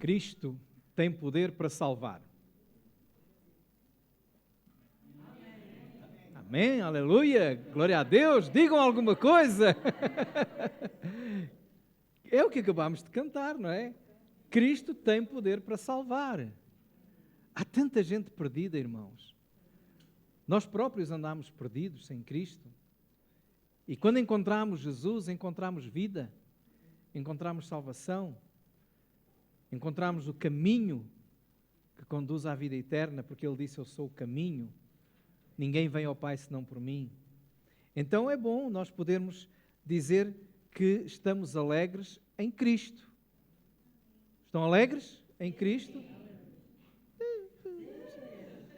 Cristo tem poder para salvar. Amém, aleluia, glória a Deus, digam alguma coisa. É o que acabamos de cantar, não é? Cristo tem poder para salvar. Há tanta gente perdida, irmãos. Nós próprios andamos perdidos sem Cristo. E quando encontramos Jesus, encontramos vida, encontramos salvação, encontramos o caminho que conduz à vida eterna, porque Ele disse: eu sou o caminho. Ninguém vem ao Pai senão por mim. Então é bom nós podermos dizer que estamos alegres em Cristo. Estão alegres em Cristo?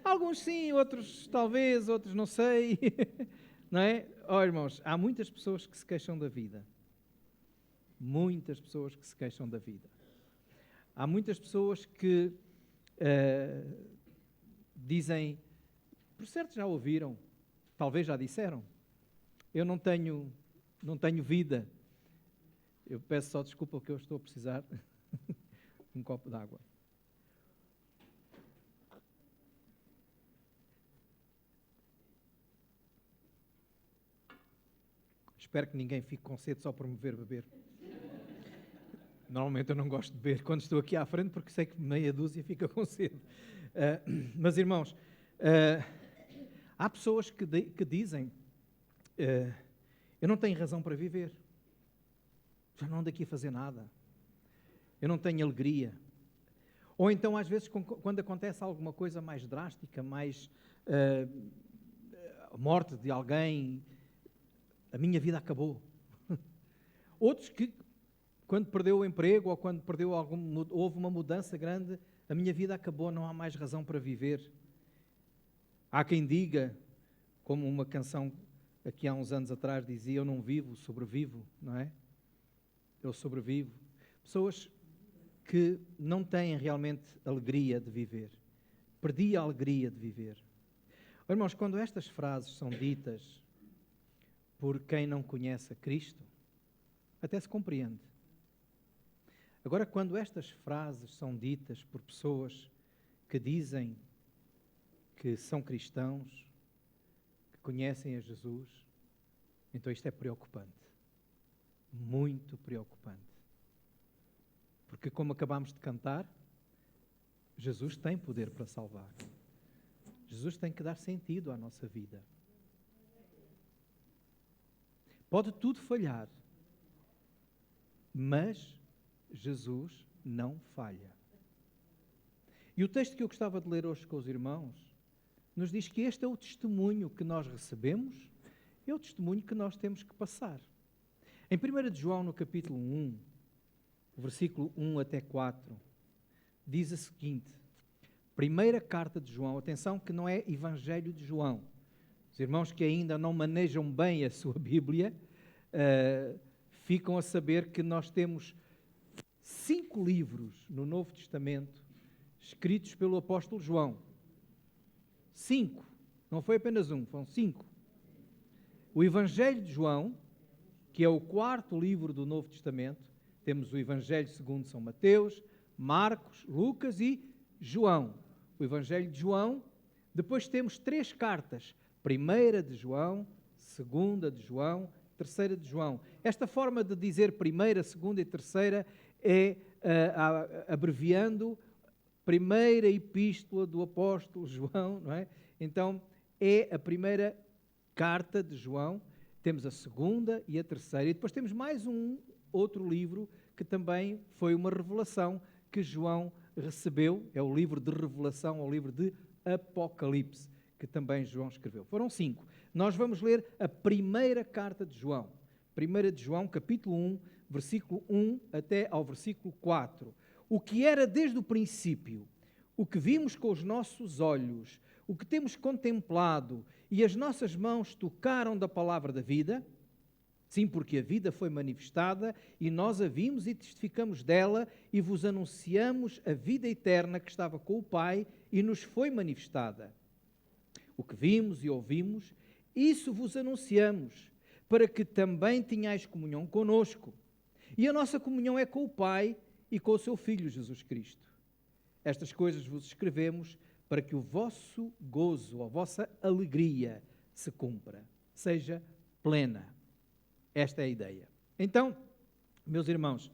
Alguns sim, outros talvez, outros não sei. Não é? Oh, irmãos, há muitas pessoas que se queixam da vida. Muitas pessoas que se queixam da vida. Há muitas pessoas que dizem, por certo já ouviram, talvez já disseram, eu não tenho vida. Eu peço só desculpa porque eu estou a precisar de um copo de água. Espero que ninguém fique com sede só por me ver beber. Normalmente eu não gosto de beber quando estou aqui à frente porque sei que meia dúzia fica com sede. Mas irmãos, há pessoas que dizem, eu não tenho razão para viver. Já não ando aqui a fazer nada. Eu não tenho alegria. Ou então às vezes quando acontece alguma coisa mais drástica, mais a morte de alguém, a minha vida acabou. Outros que, quando perdeu o emprego ou quando houve uma mudança grande, a minha vida acabou, não há mais razão para viver. Há quem diga, como uma canção aqui há uns anos atrás dizia, eu não vivo, sobrevivo, não é? Eu sobrevivo. Pessoas que não têm realmente alegria de viver. Perdi a alegria de viver. Irmãos, quando estas frases são ditas por quem não conhece a Cristo, até se compreende. Agora, quando estas frases são ditas por pessoas que dizem que são cristãos, que conhecem a Jesus, então isto é preocupante. Muito preocupante. Porque, como acabámos de cantar, Jesus tem poder para salvar. Jesus tem que dar sentido à nossa vida. Pode tudo falhar, mas Jesus não falha. E o texto que eu gostava de ler hoje com os irmãos nos diz que este é o testemunho que nós recebemos, é o testemunho que nós temos que passar. Em 1 de João, no capítulo 1, versículo 1 até 4, diz o seguinte, primeira carta de João, atenção que não é Evangelho de João. Os irmãos que ainda não manejam bem a sua Bíblia, ficam a saber que nós temos 5 livros no Novo Testamento escritos pelo apóstolo João. 5. Não foi apenas um, foram 5. O Evangelho de João, que é o 4º livro do Novo Testamento, temos o Evangelho segundo São Mateus, Marcos, Lucas e João. O Evangelho de João, depois temos 3 cartas, 1ª de João, 2ª de João, 3ª de João. Esta forma de dizer 1ª, 2ª e 3ª é abreviando primeira epístola do apóstolo João, não é? Então, é a primeira carta de João, temos a 2ª e a 3ª, e depois temos mais outro livro que também foi uma revelação que João recebeu, é o livro de Revelação, é o livro de Apocalipse, que também João escreveu. Foram 5. Nós vamos ler a primeira carta de João. 1 de João, capítulo 1, versículo 1 até ao versículo 4. O que era desde o princípio, o que vimos com os nossos olhos, o que temos contemplado e as nossas mãos tocaram da palavra da vida, sim, porque a vida foi manifestada e nós a vimos e testificamos dela e vos anunciamos a vida eterna que estava com o Pai e nos foi manifestada. O que vimos e ouvimos, isso vos anunciamos, para que também tenhais comunhão conosco. E a nossa comunhão é com o Pai e com o seu Filho Jesus Cristo. Estas coisas vos escrevemos para que o vosso gozo, a vossa alegria se cumpra, seja plena. Esta é a ideia. Então, meus irmãos,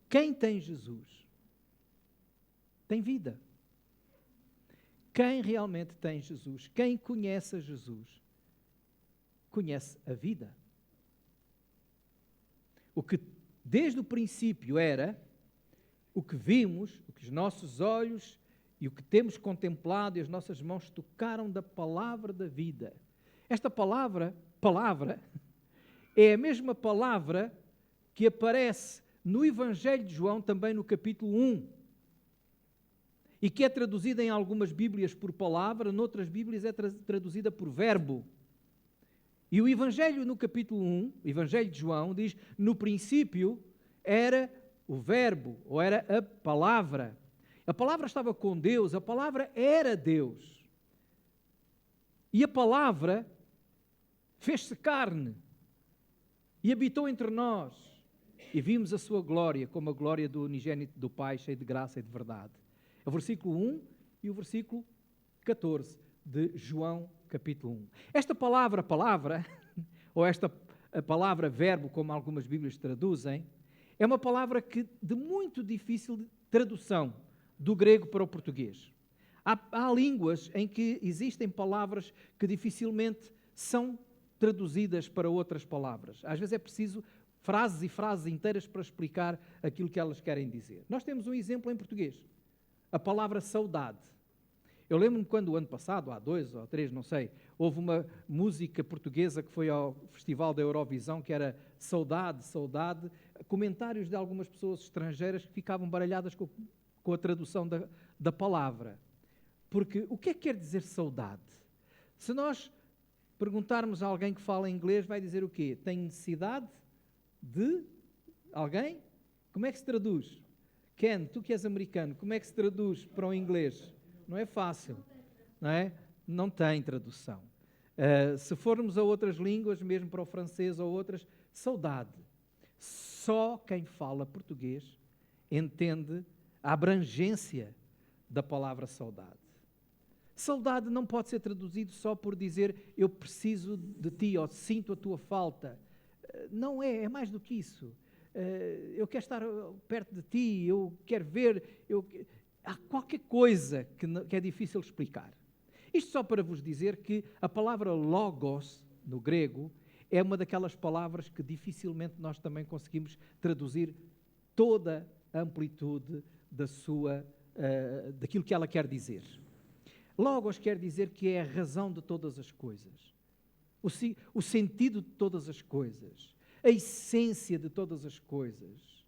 quem tem Jesus tem vida. Quem realmente tem Jesus, quem conhece a Jesus, conhece a vida. O que desde o princípio era, o que vimos, o que os nossos olhos e o que temos contemplado e as nossas mãos tocaram da palavra da vida. Esta palavra, é a mesma palavra que aparece no Evangelho de João, também no capítulo 1, e que é traduzida em algumas Bíblias por palavra, noutras Bíblias é traduzida por verbo. E o Evangelho no capítulo 1, o Evangelho de João, diz, no princípio era o verbo, ou era a palavra. A palavra estava com Deus, a palavra era Deus. E a palavra fez-se carne e habitou entre nós. E vimos a sua glória, como a glória do unigênito do Pai, cheio de graça e de verdade. O versículo 1 e o versículo 14 de João, capítulo 1. Esta palavra, ou esta palavra verbo, como algumas Bíblias traduzem, é uma palavra de muito difícil tradução do grego para o português. Há línguas em que existem palavras que dificilmente são traduzidas para outras palavras. Às vezes é preciso frases e frases inteiras para explicar aquilo que elas querem dizer. Nós temos um exemplo em português. A palavra saudade. Eu lembro-me quando, o ano passado, há 2 ou 3, não sei, houve uma música portuguesa que foi ao Festival da Eurovisão, que era Saudade, Saudade, comentários de algumas pessoas estrangeiras que ficavam baralhadas com a tradução da palavra. Porque o que é que quer dizer saudade? Se nós perguntarmos a alguém que fala inglês, vai dizer o quê? Tem necessidade de alguém? Como é que se traduz? Ken, tu que és americano, como é que se traduz para o inglês? Não é fácil, não é? Não tem tradução. Se formos a outras línguas, mesmo para o francês ou outras, saudade. Só quem fala português entende a abrangência da palavra saudade. Saudade não pode ser traduzido só por dizer eu preciso de ti ou sinto a tua falta. Não é mais do que isso. Eu quero estar perto de ti, eu quero ver, há qualquer coisa que é difícil explicar. Isto só para vos dizer que a palavra logos, no grego, é uma daquelas palavras que dificilmente nós também conseguimos traduzir toda a amplitude daquilo que ela quer dizer. Logos quer dizer que é a razão de todas as coisas, o sentido de todas as coisas, a essência de todas as coisas,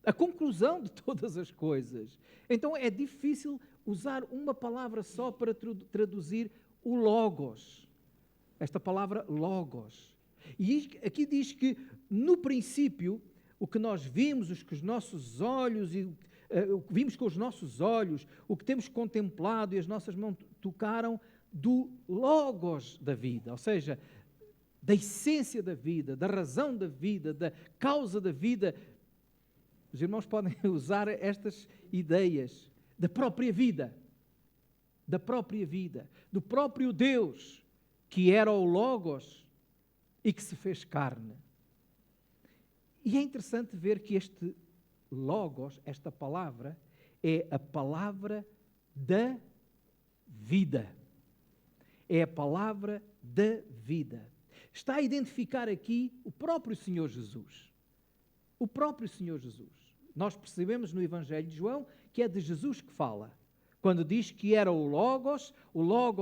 a conclusão de todas as coisas. Então é difícil usar uma palavra só para traduzir o logos. Esta palavra logos. E aqui diz que no princípio o que nós vimos, o que os nossos olhos o que vimos com os nossos olhos, o que temos contemplado e as nossas mãos tocaram do logos da vida, ou seja, da essência da vida, da razão da vida, da causa da vida. Os irmãos podem usar estas ideias da própria vida, do próprio Deus, que era o Logos e que se fez carne. E é interessante ver que este Logos, esta palavra, é a palavra da vida. É a palavra da vida. Está a identificar aqui o próprio Senhor Jesus. O próprio Senhor Jesus. Nós percebemos no Evangelho de João que é de Jesus que fala. Quando diz que era o Logos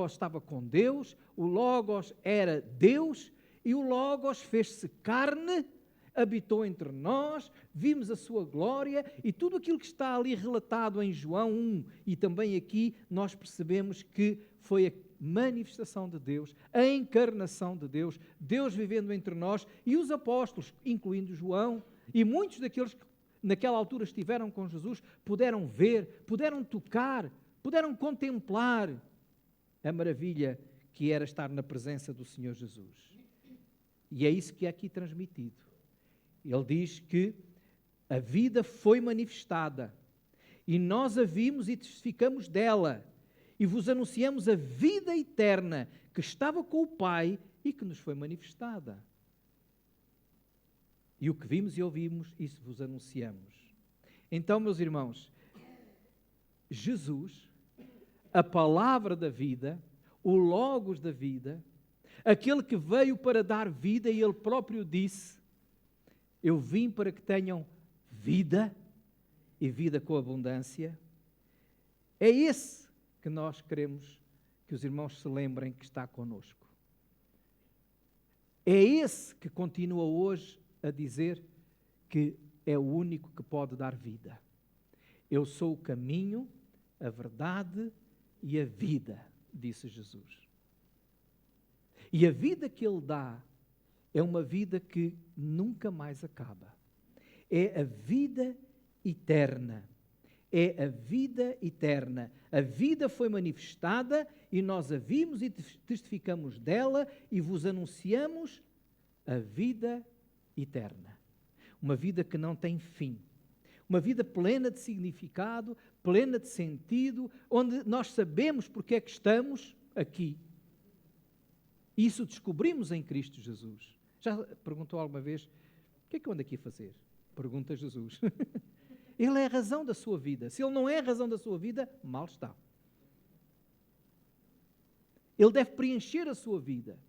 estava com Deus, o Logos era Deus e o Logos fez-se carne, habitou entre nós, vimos a sua glória e tudo aquilo que está ali relatado em João 1 e também aqui nós percebemos que foi a manifestação de Deus, a encarnação de Deus, Deus vivendo entre nós e os apóstolos, incluindo João e muitos daqueles que naquela altura estiveram com Jesus, puderam ver, puderam tocar, puderam contemplar a maravilha que era estar na presença do Senhor Jesus. E é isso que é aqui transmitido. Ele diz que A vida foi manifestada, e nós a vimos e testificamos dela, e vos anunciamos a vida eterna que estava com o Pai e que nos foi manifestada. E o que vimos e ouvimos, isso vos anunciamos. Então, meus irmãos, Jesus, a palavra da vida, o Logos da vida, aquele que veio para dar vida, e ele próprio disse: eu vim para que tenham vida e vida com abundância. É esse que nós queremos que os irmãos se lembrem que está conosco. É esse que continua hoje a dizer que é o único que pode dar vida. Eu sou o caminho, a verdade e a vida, disse Jesus. E a vida que Ele dá é uma vida que nunca mais acaba. É a vida eterna. É a vida eterna. A vida foi manifestada e nós a vimos e testificamos dela e vos anunciamos a vida eterna. Uma vida que não tem fim. Uma vida plena de significado, plena de sentido, onde nós sabemos porque é que estamos aqui. Isso descobrimos em Cristo Jesus. Já perguntou alguma vez: o que é que eu ando aqui a fazer? Pergunta Jesus. Ele é a razão da sua vida. Se Ele não é a razão da sua vida, mal está. Ele deve preencher a sua vida.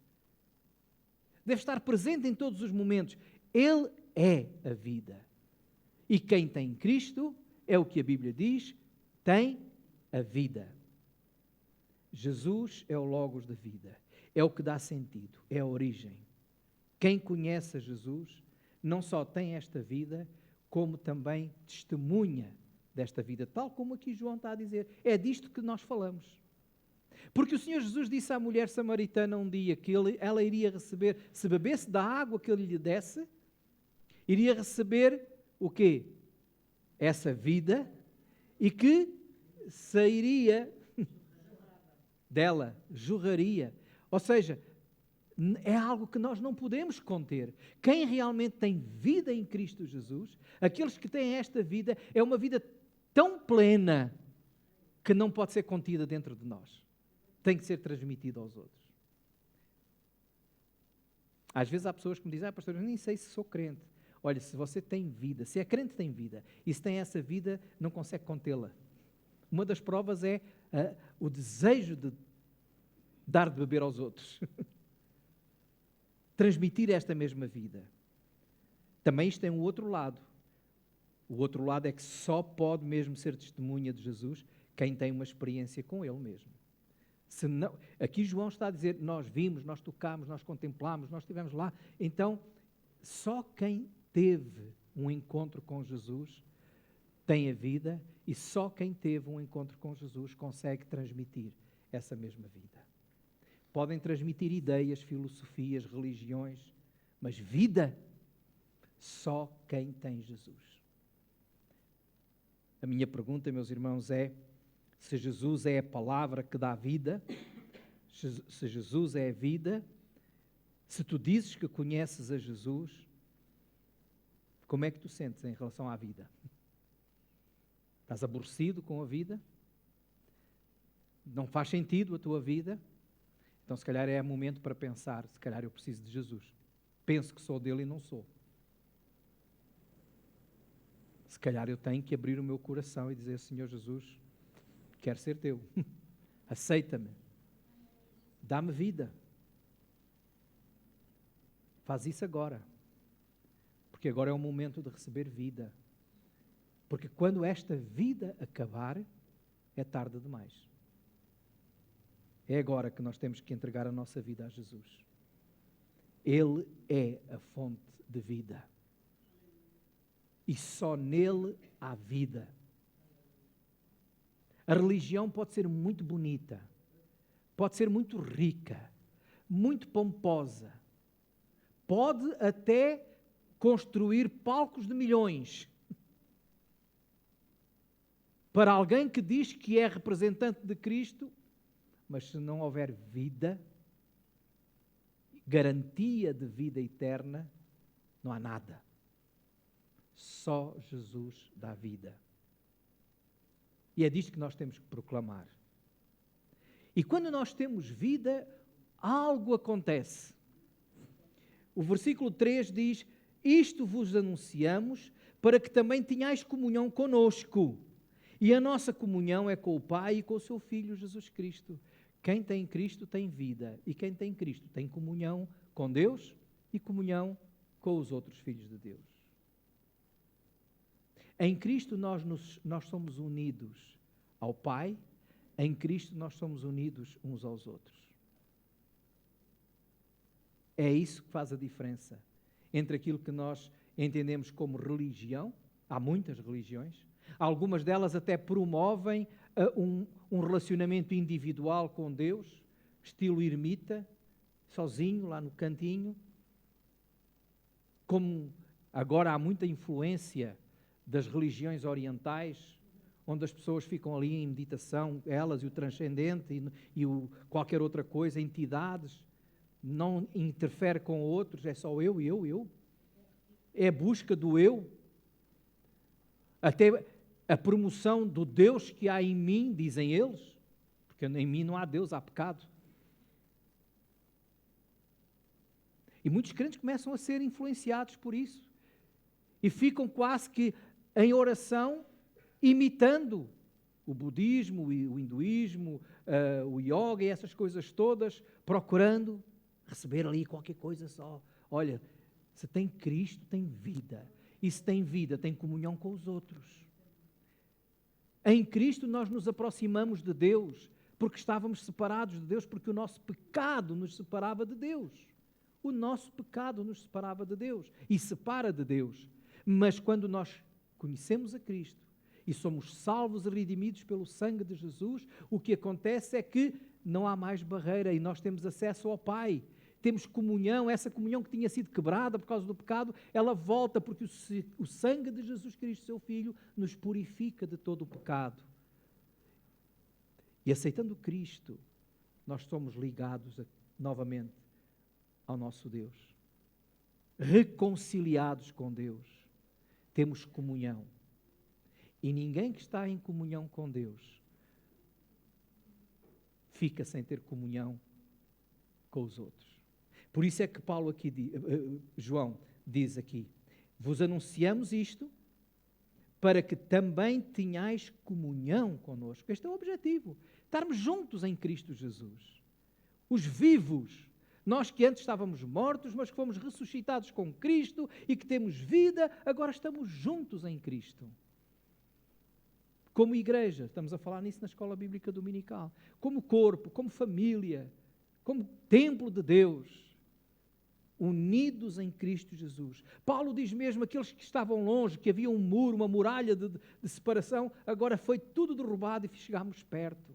Deve estar presente em todos os momentos. Ele é a vida. E quem tem Cristo, é o que a Bíblia diz, tem a vida. Jesus é o Logos da vida. É o que dá sentido, é a origem. Quem conhece a Jesus não só tem esta vida, como também testemunha desta vida, tal como aqui João está a dizer. É disto que nós falamos. Porque o Senhor Jesus disse à mulher samaritana um dia que ela iria receber, se bebesse da água que Ele lhe desse, iria receber o quê? Essa vida, e que sairia dela, jorraria. Ou seja, é algo que nós não podemos conter. Quem realmente tem vida em Cristo Jesus, aqueles que têm esta vida, é uma vida tão plena que não pode ser contida dentro de nós. Tem que ser transmitida aos outros. Às vezes há pessoas que me dizem: pastor, eu nem sei se sou crente. Olha, se você tem vida, se é crente tem vida, e se tem essa vida, não consegue contê-la. Uma das provas é o desejo de dar de beber aos outros. Transmitir esta mesma vida. Também isto tem um outro lado. O outro lado é que só pode mesmo ser testemunha de Jesus quem tem uma experiência com Ele mesmo. Senão, aqui João está a dizer: nós vimos, nós tocámos, nós contemplamos, nós estivemos lá. Então, só quem teve um encontro com Jesus tem a vida, e só quem teve um encontro com Jesus consegue transmitir essa mesma vida. Podem transmitir ideias, filosofias, religiões, mas vida, só quem tem Jesus. A minha pergunta, meus irmãos, é: se Jesus é a palavra que dá vida, se Jesus é a vida, se tu dizes que conheces a Jesus, como é que tu sentes em relação à vida? Estás aborrecido com a vida? Não faz sentido a tua vida? Então, se calhar é momento para pensar: se calhar eu preciso de Jesus. Penso que sou dele e não sou. Se calhar eu tenho que abrir o meu coração e dizer: Senhor Jesus, quero ser teu. Aceita-me. Dá-me vida. Faz isso agora. Porque agora é o momento de receber vida. Porque quando esta vida acabar, é tarde demais. É agora que nós temos que entregar a nossa vida a Jesus. Ele é a fonte de vida. E só nele há vida. A religião pode ser muito bonita, pode ser muito rica, muito pomposa, pode até construir palcos de milhões. Para alguém que diz que é representante de Cristo, mas se não houver vida, garantia de vida eterna, não há nada. Só Jesus dá vida. E é disto que nós temos que proclamar. E quando nós temos vida, algo acontece. O versículo 3 diz: isto vos anunciamos para que também tenhais comunhão conosco. E a nossa comunhão é com o Pai e com o seu Filho Jesus Cristo. Quem tem Cristo tem vida. E quem tem Cristo tem comunhão com Deus e comunhão com os outros filhos de Deus. Em Cristo nós somos unidos ao Pai. Em Cristo nós somos unidos uns aos outros. É isso que faz a diferença entre aquilo que nós entendemos como religião. Há muitas religiões. Algumas delas até promovem um relacionamento individual com Deus, estilo ermita, sozinho, lá no cantinho. Como agora há muita influência das religiões orientais, onde as pessoas ficam ali em meditação, elas e o transcendente e qualquer outra coisa, entidades, não interfere com outros, é só eu. É a busca do eu. Até a promoção do Deus que há em mim, dizem eles, porque em mim não há Deus, há pecado. E muitos crentes começam a ser influenciados por isso. E ficam quase que em oração, imitando o budismo, o hinduísmo, o yoga e essas coisas todas, procurando receber ali qualquer coisa só. Olha, se tem Cristo, tem vida. E se tem vida, tem comunhão com os outros. Em Cristo nós nos aproximamos de Deus, porque estávamos separados de Deus, porque o nosso pecado nos separava de Deus. O nosso pecado nos separava de Deus e separa de Deus. Mas quando nós conhecemos a Cristo e somos salvos e redimidos pelo sangue de Jesus, o que acontece é que não há mais barreira e nós temos acesso ao Pai. Temos comunhão, essa comunhão que tinha sido quebrada por causa do pecado, ela volta porque o sangue de Jesus Cristo, seu Filho, nos purifica de todo o pecado. E aceitando Cristo, nós somos ligados novamente ao nosso Deus. Reconciliados com Deus. Temos comunhão. E ninguém que está em comunhão com Deus fica sem ter comunhão com os outros. Por isso é que Paulo aqui, João diz aqui, vos anunciamos isto para que também tenhais comunhão connosco. Este é o objetivo, estarmos juntos em Cristo Jesus. Os vivos, nós que antes estávamos mortos, mas que fomos ressuscitados com Cristo e que temos vida, agora estamos juntos em Cristo. Como igreja, estamos a falar nisso na Escola Bíblica Dominical, como corpo, como família, como templo de Deus, unidos em Cristo Jesus. Paulo diz mesmo, aqueles que estavam longe, que havia um muro, uma muralha de separação, agora foi tudo derrubado e chegámos perto.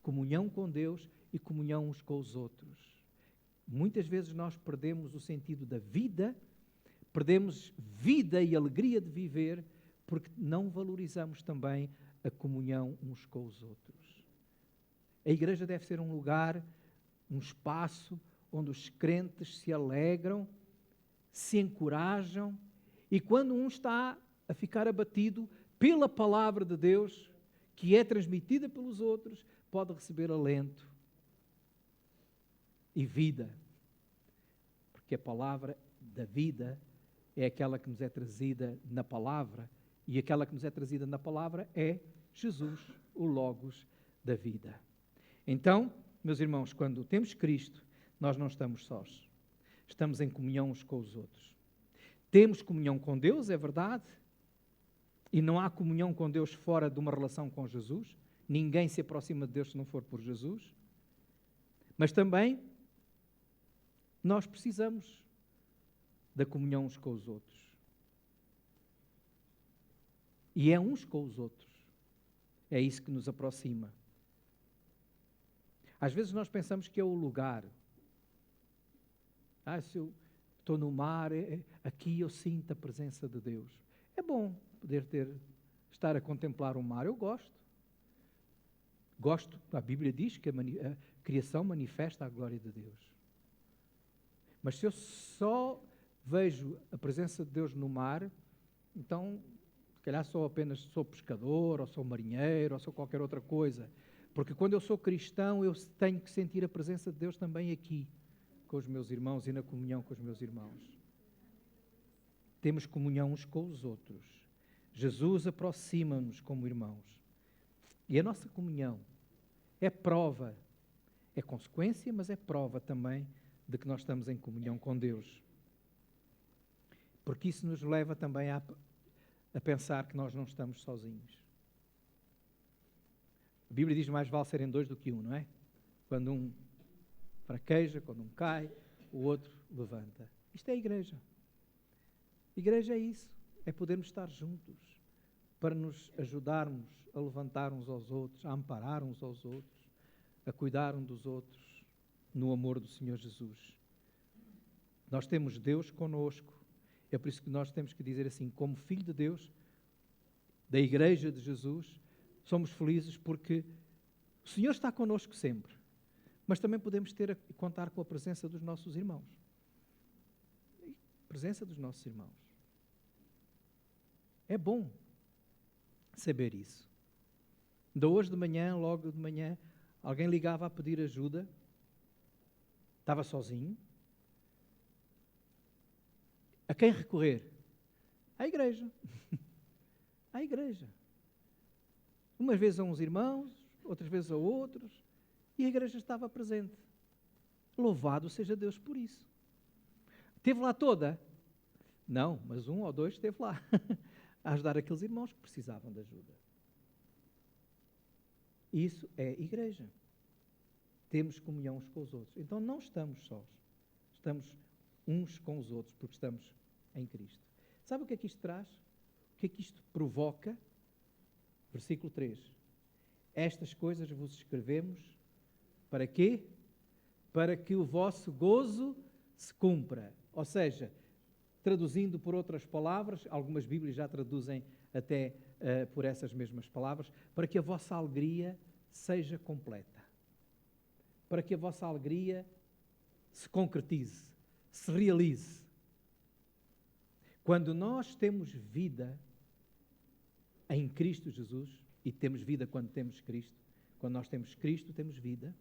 Comunhão com Deus e comunhão uns com os outros. Muitas vezes nós perdemos o sentido da vida, perdemos vida e alegria de viver, porque não valorizamos também a comunhão uns com os outros. A igreja deve ser um lugar, um espaço, onde os crentes se alegram, se encorajam, e quando um está a ficar abatido pela palavra de Deus, que é transmitida pelos outros, pode receber alento e vida. Porque a palavra da vida é aquela que nos é trazida na palavra, e aquela que nos é trazida na palavra é Jesus, o Logos da vida. Então, meus irmãos, quando temos Cristo, nós não estamos sós. Estamos em comunhão uns com os outros. Temos comunhão com Deus, é verdade, e não há comunhão com Deus fora de uma relação com Jesus. Ninguém se aproxima de Deus se não for por Jesus. Mas também nós precisamos da comunhão uns com os outros. E é uns com os outros. É isso que nos aproxima. Às vezes nós pensamos que é o lugar. Se eu estou no mar, aqui eu sinto a presença de Deus. É bom poder estar a contemplar o mar. Eu gosto. Gosto, a Bíblia diz que a criação manifesta a glória de Deus. Mas se eu só vejo a presença de Deus no mar, então, se calhar sou pescador, ou sou marinheiro, ou sou qualquer outra coisa. Porque quando eu sou cristão, eu tenho que sentir a presença de Deus também aqui, com os meus irmãos e na comunhão com os meus irmãos. Temos comunhão uns com os outros. Jesus aproxima-nos como irmãos. E a nossa comunhão é prova, é consequência, mas é prova também de que nós estamos em comunhão com Deus. Porque isso nos leva também a pensar que nós não estamos sozinhos. A Bíblia diz mais vale serem dois do que um, não é? Quando um fraqueja, quando um cai, o outro levanta. Isto é a igreja. A igreja é isso, é podermos estar juntos para nos ajudarmos a levantar uns aos outros, a amparar uns aos outros, a cuidar uns dos outros no amor do Senhor Jesus. Nós temos Deus conosco. É por isso que nós temos que dizer assim, como filho de Deus, da Igreja de Jesus, somos felizes porque o Senhor está connosco sempre, mas também podemos contar com a presença dos nossos irmãos. A presença dos nossos irmãos. É bom saber isso. Ainda hoje de manhã, logo de manhã, alguém ligava a pedir ajuda, estava sozinho. A quem recorrer? À igreja. À igreja. Umas vezes a uns irmãos, outras vezes a outros, e a igreja estava presente. Louvado seja Deus por isso. Esteve lá toda? Não, mas um ou dois esteve lá, a ajudar aqueles irmãos que precisavam de ajuda. Isso é igreja. Temos comunhão uns com os outros. Então não estamos sós. Estamos uns com os outros, porque estamos em Cristo. Sabe o que é que isto traz? O que é que isto provoca? Versículo 3. Estas coisas vos escrevemos para quê? Para que o vosso gozo se cumpra. Ou seja, traduzindo por outras palavras, algumas Bíblias já traduzem até por essas mesmas palavras, para que a vossa alegria seja completa. Para que a vossa alegria se concretize, se realize. Quando nós temos vida em Cristo Jesus, e temos vida quando temos Cristo, quando nós temos Cristo, temos vida.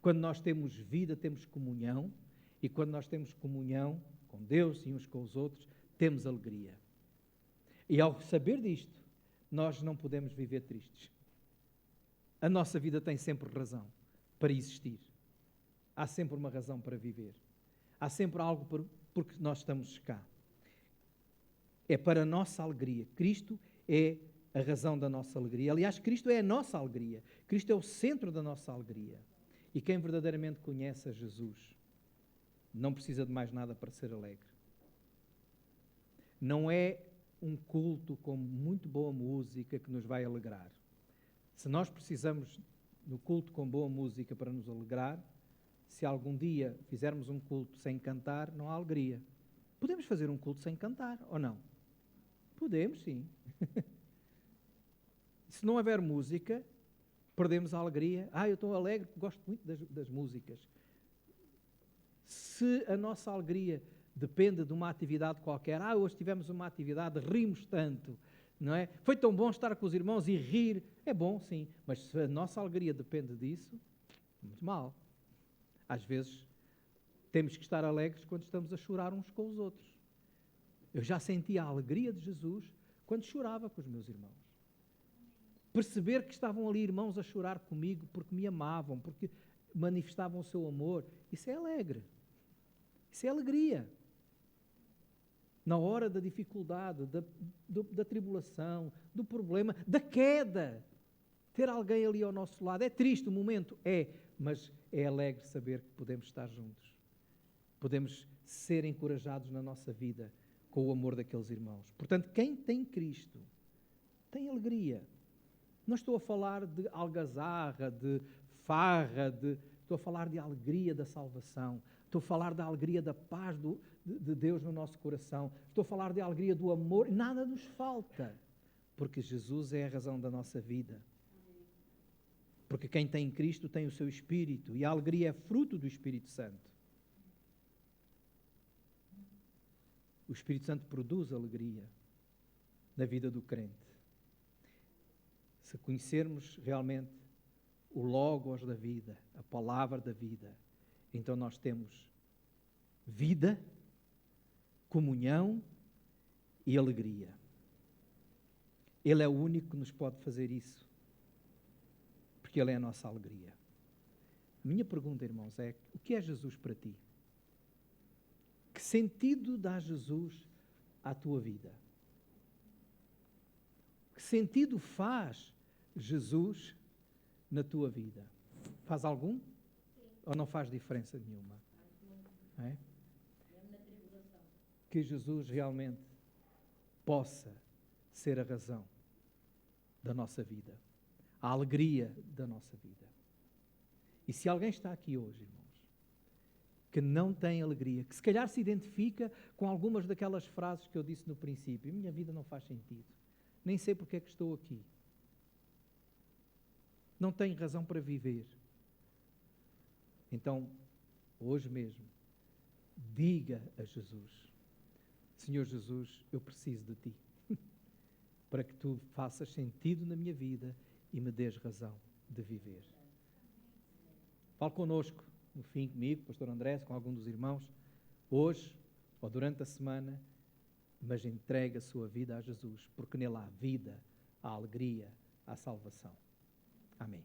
Quando nós temos vida, temos comunhão, e quando nós temos comunhão com Deus e uns com os outros, temos alegria. E ao saber disto, nós não podemos viver tristes. A nossa vida tem sempre razão para existir. Há sempre uma razão para viver. Há sempre algo porque nós estamos cá. É para a nossa alegria. Cristo é a razão da nossa alegria. Aliás, Cristo é a nossa alegria. Cristo é o centro da nossa alegria. E quem verdadeiramente conhece a Jesus não precisa de mais nada para ser alegre. Não é um culto com muito boa música que nos vai alegrar. Se nós precisamos no culto com boa música para nos alegrar, se algum dia fizermos um culto sem cantar, não há alegria. Podemos fazer um culto sem cantar, ou não? Podemos, sim. Se não houver música, perdemos a alegria. Eu estou alegre, gosto muito das músicas. Se a nossa alegria depende de uma atividade qualquer, hoje tivemos uma atividade, rimos tanto, não é? Foi tão bom estar com os irmãos e rir. É bom, sim, mas se a nossa alegria depende disso, muito mal. Às vezes, temos que estar alegres quando estamos a chorar uns com os outros. Eu já senti a alegria de Jesus quando chorava com os meus irmãos. Perceber que estavam ali irmãos a chorar comigo porque me amavam, porque manifestavam o seu amor, isso é alegre. Isso é alegria. Na hora da dificuldade, da tribulação, do problema, da queda, ter alguém ali ao nosso lado. É triste o momento? Mas é alegre saber que podemos estar juntos. Podemos ser encorajados na nossa vida com o amor daqueles irmãos. Portanto, quem tem Cristo tem alegria. Não estou a falar de algazarra, de farra, estou a falar de alegria da salvação. Estou a falar da alegria da paz de Deus no nosso coração. Estou a falar da alegria do amor. Nada nos falta, porque Jesus é a razão da nossa vida. Porque quem tem Cristo tem o seu Espírito, e a alegria é fruto do Espírito Santo. O Espírito Santo produz alegria. na vida do crente. Se conhecermos realmente o Logos da vida, a palavra da vida, então nós temos vida, comunhão e alegria. Ele é o único que nos pode fazer isso, porque Ele é a nossa alegria. A minha pergunta, irmãos, é: o que é Jesus para ti? Que sentido dá Jesus à tua vida? Que sentido faz Jesus na tua vida? Faz algum? Sim. Ou não faz diferença nenhuma? É? Que Jesus realmente possa ser a razão da nossa vida, a alegria da nossa vida. E se alguém está aqui hoje, irmãos, que não tem alegria, que se calhar se identifica com algumas daquelas frases que eu disse no princípio: minha vida não faz sentido, nem sei porque é que estou aqui, não tenho razão para viver. Então, hoje mesmo, diga a Jesus: Senhor Jesus, eu preciso de Ti, para que Tu faças sentido na minha vida e me dês razão de viver. Fale connosco, no fim, comigo, Pastor André, com algum dos irmãos, hoje ou durante a semana, mas entregue a sua vida a Jesus, porque nele há vida, há alegria, há salvação. Amém.